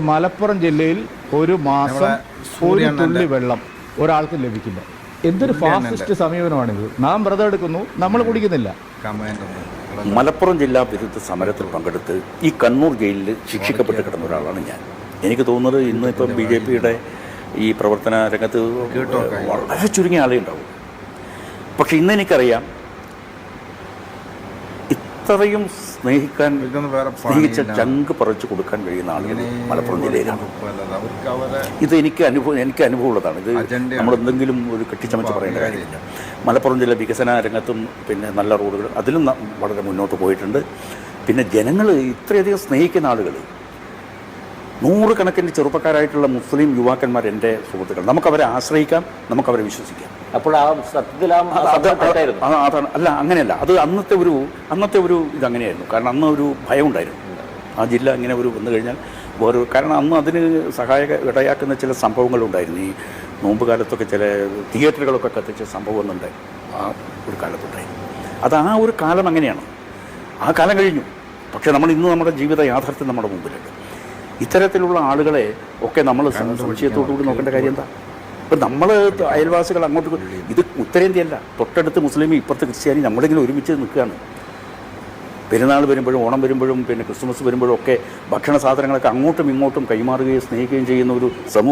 മലപ്പുറം ജില്ലയിൽ ഒരു മാസം ഒരു തുള്ളി വെള്ളം ഒരാൾക്ക് ലഭിക്കില്ല. എന്തൊരു ഫാസിസ്റ്റ് സമീപനമാണിത്. നാം വ്രതം എടുക്കുന്നു, നമ്മൾ കുടിക്കുന്നില്ല. മലപ്പുറം ജില്ലാ വിരുദ്ധ സമരത്തിൽ പങ്കെടുത്ത് ഈ കണ്ണൂർ ജയിലിൽ ശിക്ഷിക്കപ്പെട്ട് കിടന്ന ഒരാളാണ് ഞാൻ. എനിക്ക് തോന്നുന്നത് ഇന്ന് ഇപ്പം BJPയുടെ ഈ പ്രവർത്തന രംഗത്ത് വളരെ ചുരുങ്ങിയ ആളേ ഉണ്ടാവും. പക്ഷെ ഇന്ന് എനിക്കറിയാം ഇത്രയും സ്നേഹിച്ച ചങ്ക് പറിച്ചു കൊടുക്കാൻ കഴിയുന്ന ആളുകൾ മലപ്പുറം ജില്ലയിലാണ്. ഇത് എനിക്ക് അനുഭവമുള്ളതാണ്. ഇത് നമ്മളെന്തെങ്കിലും ഒരു കെട്ടിച്ചമച്ച് പറയേണ്ട കാര്യമില്ല. മലപ്പുറം ജില്ല വികസന രംഗത്തും പിന്നെ നല്ല റോഡുകൾ അതിലും വളരെ മുന്നോട്ട് പോയിട്ടുണ്ട്. പിന്നെ ജനങ്ങൾ ഇത്രയധികം സ്നേഹിക്കുന്ന ആളുകൾ, നൂറുകണക്കിന് ചെറുപ്പക്കാരായിട്ടുള്ള മുസ്ലിം യുവാക്കന്മാർ എൻ്റെ സുഹൃത്തുക്കൾ. നമുക്കവരെ ആശ്രയിക്കാം, നമുക്കവരെ വിശ്വസിക്കാം. അപ്പോൾ ആ സത്യത്തിൽ അതാണ്. അല്ല, അങ്ങനെയല്ല. അത് അന്നത്തെ ഒരു ഇതങ്ങനെയായിരുന്നു. കാരണം അന്ന് ഒരു ഭയം ഉണ്ടായിരുന്നു. ആ ജില്ല ഇങ്ങനെ ഒരു വന്നു കഴിഞ്ഞാൽ കാരണം അന്ന് അതിന് ഇടയാക്കുന്ന ചില സംഭവങ്ങളുണ്ടായിരുന്നു. ഈ നോമ്പ് കാലത്തൊക്കെ ചില തിയേറ്ററുകളൊക്കെ കത്തിച്ച സംഭവം ഒന്നുണ്ടായി ആ ഒരു കാലത്തുണ്ടായിരുന്നു. അത് ആ ഒരു കാലം അങ്ങനെയാണ്. ആ കാലം കഴിഞ്ഞു. പക്ഷേ ഇന്ന് നമ്മുടെ ജീവിത യാഥാർത്ഥ്യം നമ്മുടെ മുമ്പിലുണ്ട്. ഇത്തരത്തിലുള്ള ആളുകളെ ഒക്കെ നമ്മൾ സംശയത്തോടുകൂടി നോക്കേണ്ട കാര്യം എന്താ? ഇപ്പം നമ്മൾ അയൽവാസികൾ അങ്ങോട്ട്, ഇത് ഉത്തരേന്ത്യയല്ല, തൊട്ടടുത്ത് മുസ്ലിം ഇപ്പുറത്ത് ക്രിസ്ത്യാനി, നമ്മളിങ്ങനെ ഒരുമിച്ച് നിൽക്കുകയാണ്. പെരുന്നാൾ വരുമ്പോഴും ഓണം വരുമ്പോഴും പിന്നെ ക്രിസ്മസ് വരുമ്പോഴും ഒക്കെ ഭക്ഷണ സാധനങ്ങളൊക്കെ അങ്ങോട്ടും ഇങ്ങോട്ടും കൈമാറുകയും സ്നേഹിക്കുകയും ചെയ്യുന്ന ഒരു സമൂഹം